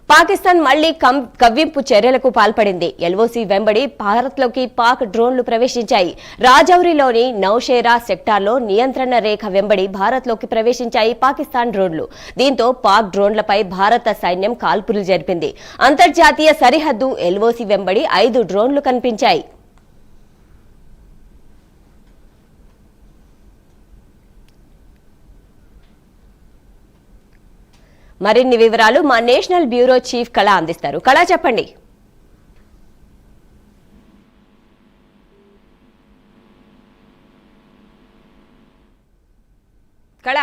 పాకిస్తాన్ మళ్లీ కవ్వింపు చర్యలకు పాల్పడింది. ఎల్ఓసి వెంబడి భారత్లోకి పాక్ డ్రోన్లు ప్రవేశించాయి. రాజౌరిలోని నౌషేరా సెక్టార్లో నియంత్రణ రేఖ వెంబడి భారత్లోకి ప్రవేశించాయి పాకిస్తాన్ డ్రోన్లు. దీంతో పాక్ డ్రోన్లపై భారత సైన్యం కాల్పులు జరిపింది. అంతర్జాతీయ సరిహద్దు ఎల్ఓసి వెంబడి 5 డ్రోన్లు కనిపించాయి. మరిన్ని వివరాలు మా నేషనల్ బ్యూరో చీఫ్ కళ అందిస్తారు. కళ, చెప్పండి. కళ,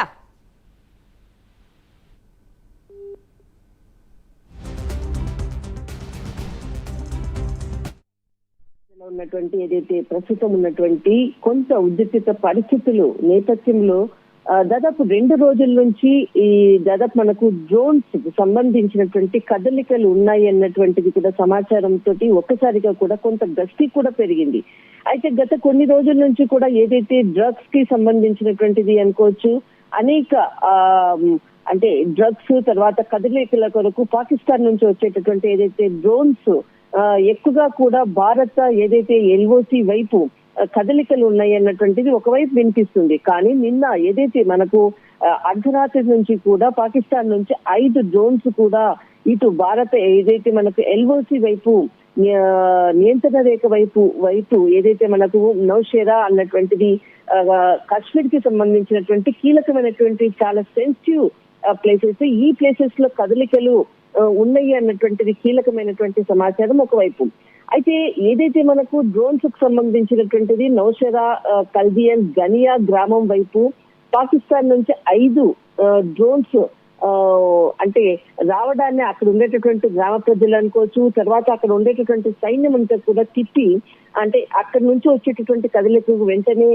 ఉన్నటువంటి ఏదైతే ప్రస్తుతం ఉన్నటువంటి కొంత ఉద్రిక్త పరిస్థితులు నేపథ్యంలో దాదాపు 2 రోజుల నుంచి ఈ దాదాపు మనకు డ్రోన్స్ సంబంధించినటువంటి కదలికలు ఉన్నాయి అన్నటువంటిది కూడా సమాచారంతో ఒక్కసారిగా కూడా కొంత గస్తీ కూడా పెరిగింది. అయితే గత కొన్ని రోజుల నుంచి కూడా ఏదైతే డ్రగ్స్ కి సంబంధించినటువంటిది అనుకోవచ్చు, అనేక అంటే డ్రగ్స్ తర్వాత కదలికల కొరకు పాకిస్తాన్ నుంచి వచ్చేటటువంటి ఏదైతే డ్రోన్స్ ఎక్కువగా కూడా భారత ఏదైతే ఎల్ఓసి వైపు కదలికలు ఉన్నాయి అన్నటువంటిది ఒకవైపు వినిపిస్తుంది. కానీ నిన్న ఏదైతే మనకు అర్ధరాత్రి నుంచి కూడా పాకిస్తాన్ నుంచి 5 డ్రోన్స్ కూడా ఇటు భారత ఏదైతే మనకు ఎల్ఓసి వైపు నియంత్రణ రేఖ వైపు ఏదైతే మనకు నౌషేరా అన్నటువంటిది కాశ్మీర్ కి సంబంధించినటువంటి కీలకమైనటువంటి చాలా సెన్సిటివ్ ప్లేసెస్, ఈ ప్లేసెస్ లో కదలికలు ఉన్నాయి అన్నటువంటిది కీలకమైనటువంటి సమాచారం ఒకవైపు. అయితే ఏదైతే మనకు డ్రోన్స్ కు సంబంధించినటువంటిది నౌషేరా కల్దియన్ గనియా గ్రామం వైపు పాకిస్తాన్ నుంచి 5 డ్రోన్స్ అంటే రావడాన్ని అక్కడ ఉండేటటువంటి గ్రామ ప్రజలు అనుకోవచ్చు, తర్వాత అక్కడ ఉండేటటువంటి సైన్యం అంతా కూడా తిప్పి అంటే అక్కడ నుంచి వచ్చేటటువంటి కదలికకు వెంటనే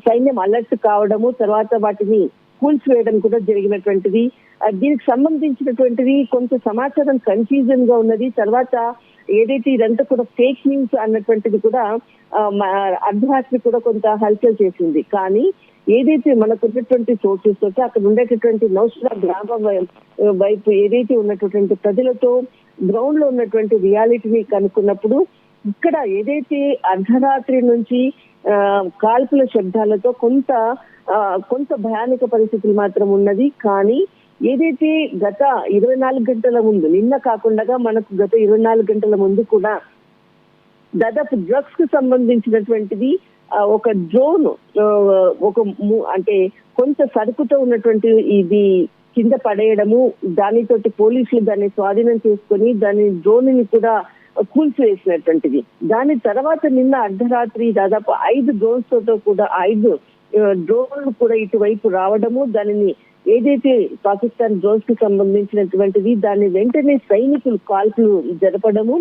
సైన్యం అలర్ట్ కావడము, తర్వాత వాటిని కూల్చివేయడం కూడా జరిగినటువంటిది. దీనికి సంబంధించినటువంటిది కొంత సమాచారం కన్ఫ్యూజన్ గా ఉన్నది. తర్వాత ఏదైతే ఇదంతా కూడా ఫేక్ న్యూస్ అన్నటువంటిది కూడా అర్ధరాత్రి కూడా కొంత హల్చల్ చేసింది. కానీ ఏదైతే మనకు ఉన్నటువంటి సోర్సెస్ తోటి అక్కడ ఉండేటటువంటి నౌషేరా గ్రామం వైపు ఏదైతే ఉన్నటువంటి ప్రజలతో గ్రౌండ్ లో ఉన్నటువంటి రియాలిటీని కనుక్కున్నప్పుడు ఇక్కడ ఏదైతే అర్ధరాత్రి నుంచి కాల్పుల శబ్దాలతో కొంత భయానక పరిస్థితులు మాత్రం ఉన్నది. కానీ ఏదైతే గత 24 గంటల ముందు, నిన్న కాకుండా మనకు గత 24 గంటల ముందు కూడా దాదాపు డ్రగ్స్ కు సంబంధించినటువంటిది ఒక డ్రోన్ అంటే కొంత సరుకుతో ఉన్నటువంటి ఇది కింద పడేయడము, దానితోటి పోలీసులు దాన్ని స్వాధీనం చేసుకుని దాని డ్రోన్ ని కూడా కూల్చివేసినటువంటిది. దాని తర్వాత నిన్న అర్ధరాత్రి దాదాపు 5 డ్రోన్స్ తో కూడా 5 డ్రోన్లు కూడా ఇటువైపు రావడము, దానిని ఏదైతే పాకిస్తాన్ డ్రోన్స్ కి సంబంధించినటువంటిది దాన్ని వెంటనే సైనికులు కాల్పులు జరపడము,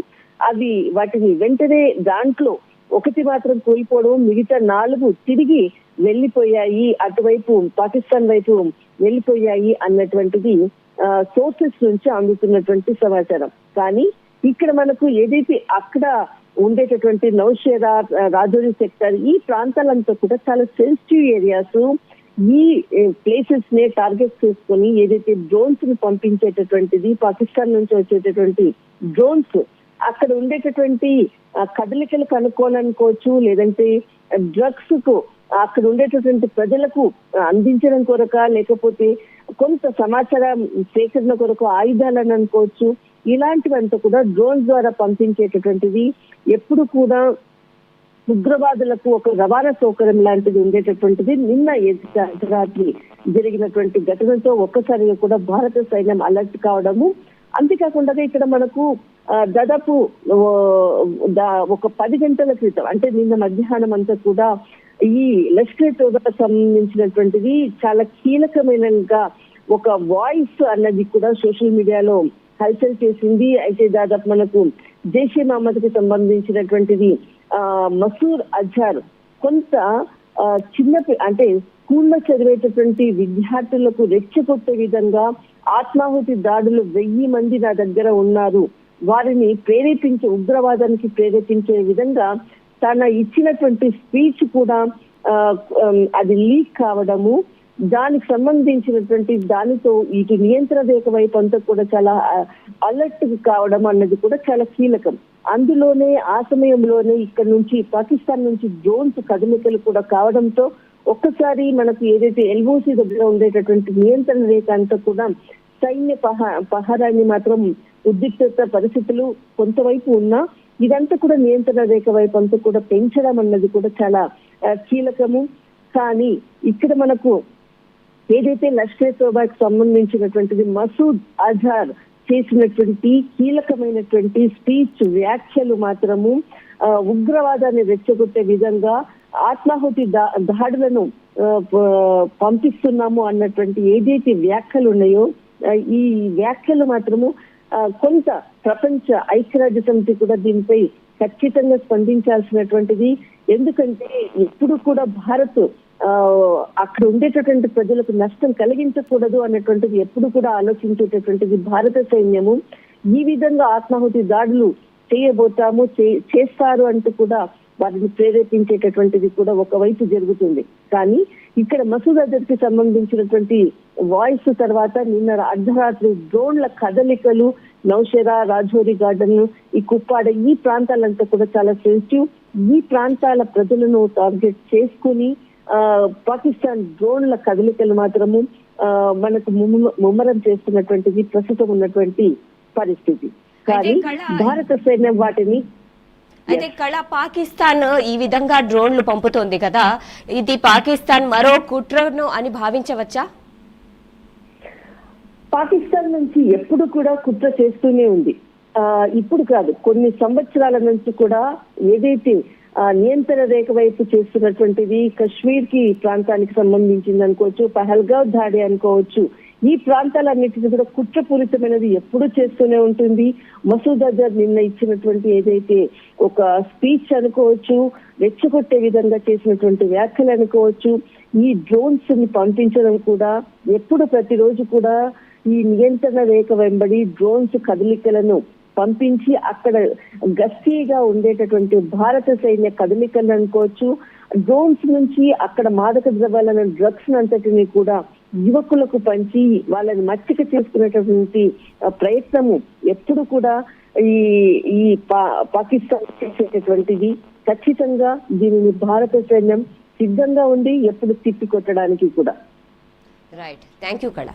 వాటిని వెంటనే దాంట్లో 1 మాత్రం కోల్పోవడం, మిగతా 4 తిరిగి వెళ్లిపోయాయి, అటువైపు పాకిస్తాన్ వైపు వెళ్లిపోయాయి అన్నటువంటిది సోర్సెస్ నుంచి అందుతున్నటువంటి సమాచారం. కానీ ఇక్కడ మనకు ఏదైతే అక్కడ ఉండేటటువంటి నౌషేరా రాజౌరి సెక్టర్ ఈ ప్రాంతాలంతా కూడా చాలా సెన్సిటివ్ ఏరియాస్. ఈ ప్లేసెస్ నే టార్గెట్ చేసుకుని ఏదైతే డ్రోన్స్ ని పంపించేటటువంటిది పాకిస్తాన్ నుంచి వచ్చేటటువంటి డ్రోన్స్ అక్కడ ఉండేటటువంటి కదలికలు కనుక్కోవాలనుకోవచ్చు, లేదంటే డ్రగ్స్ కు అక్కడ ఉండేటటువంటి ప్రజలకు అందించడం కొరక, లేకపోతే కొంత సమాచారం సేకరణ కొరకు ఆయుధాలను అనుకోవచ్చు. ఇలాంటివంతా కూడా డ్రోన్ ద్వారా పంపించేటటువంటిది ఎప్పుడు కూడా ఉగ్రవాదులకు ఒక రవాణా సౌకర్యం లాంటిది ఉండేటటువంటిది. నిన్న రాత్రి జరిగినటువంటి ఘటనతో ఒక్కసారిగా కూడా భారత సైన్యం అలర్ట్ కావడము, అంతేకాకుండా ఇక్కడ మనకు దాదాపు ఒక 10 గంటల క్రితం అంటే నిన్న మధ్యాహ్నం అంతా కూడా ఈ లష్కర్ తోబా సంబంధించినటువంటిది చాలా కీలకమైనగా ఒక వాయిస్ అన్నది కూడా సోషల్ మీడియాలో హల్చల్ చేసింది. అయితే దాదాపు మనకు జైషే మహమ్మద్ కి సంబంధించినటువంటిది మసూర్ అజార్ కొంత అంటే స్కూల్లో చదివేటటువంటి విద్యార్థులకు రెచ్చగొట్టే విధంగా ఆత్మాహుతి దాడులు 1000 మంది నా దగ్గర ఉన్నారు, వారిని ఉగ్రవాదానికి ప్రేరేపించే విధంగా తన ఇచ్చినటువంటి స్పీచ్ కూడా అది లీక్ కావడము, దానికి సంబంధించినటువంటి దానితో ఇటు నియంత్రణ రేఖ వైపు అంతా కూడా చాలా అలర్ట్ కావడం అన్నది కూడా చాలా కీలకం. అందులోనే ఆ సమయంలోనే ఇక్కడ నుంచి పాకిస్తాన్ నుంచి డ్రోన్స్ కదలికలు కూడా కావడంతో ఒక్కసారి మనకు ఏదైతే ఎల్ఓసి దగ్గర ఉండేటటువంటి నియంత్రణ రేఖ అంతా కూడా సైన్య పహారాన్ని మాత్రం ఉద్రిక్త పరిస్థితులు కొంతవైపు ఉన్నా ఇదంతా కూడా నియంత్రణ రేఖ వైపు అంతా కూడా పెంచడం అన్నది కూడా చాలా కీలకము. కానీ ఇక్కడ మనకు ఏదైతే లష్కర్ తోబాకి సంబంధించినటువంటిది మసూద్ అజార్ చేసినటువంటి కీలకమైనటువంటి స్పీచ్ వ్యాఖ్యలు మాత్రము ఉగ్రవాదాన్ని రెచ్చగొట్టే విధంగా ఆత్మాహుతి దాడులను పంపిస్తున్నాము అన్నటువంటి ఏదైతే వ్యాఖ్యలు ఉన్నాయో ఈ వ్యాఖ్యలు మాత్రము కొంత ప్రపంచ ఐక్యరాజ్య సమితి కూడా దీనిపై ఖచ్చితంగా స్పందించాల్సినటువంటిది. ఎందుకంటే ఎప్పుడు కూడా భారత్ అక్కడ ఉండేటటువంటి ప్రజలకు నష్టం కలిగించకూడదు అన్నటువంటిది ఎప్పుడు కూడా ఆలోచించేటటువంటిది భారత సైన్యము. ఈ విధంగా ఆత్మాహుతి దాడులు చేయబోతాము చేస్తారు అంటూ కూడా వారిని ప్రేరేపించేటటువంటిది కూడా ఒకవైపు జరుగుతుంది. కానీ ఇక్కడ మసూద్ అజర్ కి సంబంధించినటువంటి వాయిస్ తర్వాత నిన్న అర్ధరాత్రి డ్రోన్ల కదలికలు నౌషేరా, రాజౌరి గార్డెన్, ఈ కుప్పాడ ఈ ప్రాంతాలంతా కూడా చాలా సెన్సిటివ్. ఈ ప్రాంతాల ప్రజలను టార్గెట్ చేసుకుని పాకిస్తాన్ డ్రోన్ల కదలికలు మాత్రము మనకు ముమ్మరం చేస్తున్నటువంటిది ప్రస్తుతం ఉన్నటువంటి పరిస్థితి. కానీ భారత సైన్యం వాటిని అయితే ఇక్కడ పాకిస్తాన్ ఈ విధంగా డ్రోన్లు పంపుతోంది కదా, ఇది పాకిస్తాన్ మరో కుట్రను అని భావించవచ్చా? పాకిస్తాన్ నుంచి ఎప్పుడు కూడా కుట్ర చేస్తూనే ఉంది. ఇప్పుడు కాదు, కొన్ని సంవత్సరాల నుంచి కూడా ఏదైతే నియంత్రణ రేఖ వైపు చేస్తున్నటువంటిది కశ్మీర్ కి ప్రాంతానికి సంబంధించింది అనుకోవచ్చు, పహల్గావ్ దాడి అనుకోవచ్చు, ఈ ప్రాంతాలన్నిటికీ కూడా కుట్రపూరితమైనది ఎప్పుడు చేస్తూనే ఉంటుంది. మసూద్ అజర్ నిన్న ఇచ్చినటువంటి ఏదైతే ఒక స్పీచ్ అనుకోవచ్చు, రెచ్చగొట్టే విధంగా చేసినటువంటి వ్యాఖ్యలు అనుకోవచ్చు, ఈ డ్రోన్స్ ని పంపించడం కూడా ఎప్పుడు ప్రతిరోజు కూడా ఈ నియంత్రణ రేఖ వెంబడి డ్రోన్స్ కదలికలను పంపించి అక్కడ గస్తీగా ఉండేటటువంటి భారత సైన్య కదలికలు అనుకోవచ్చు, డ్రోన్స్ నుంచి అక్కడ మాదక ద్రవ్యాలను డ్రగ్స్ అంతటిని కూడా యువకులకు పంచి వాళ్ళని మచ్చిక చేసుకునేటటువంటి ప్రయత్నము ఎప్పుడు కూడా ఈ పాకిస్తాన్ చేసేటటువంటిది. ఖచ్చితంగా దీనిని భారత సైన్యం సిద్ధంగా ఉంది ఎప్పుడు తిప్పి కొట్టడానికి కూడా. రైట్, థ్యాంక్ యూ కళ.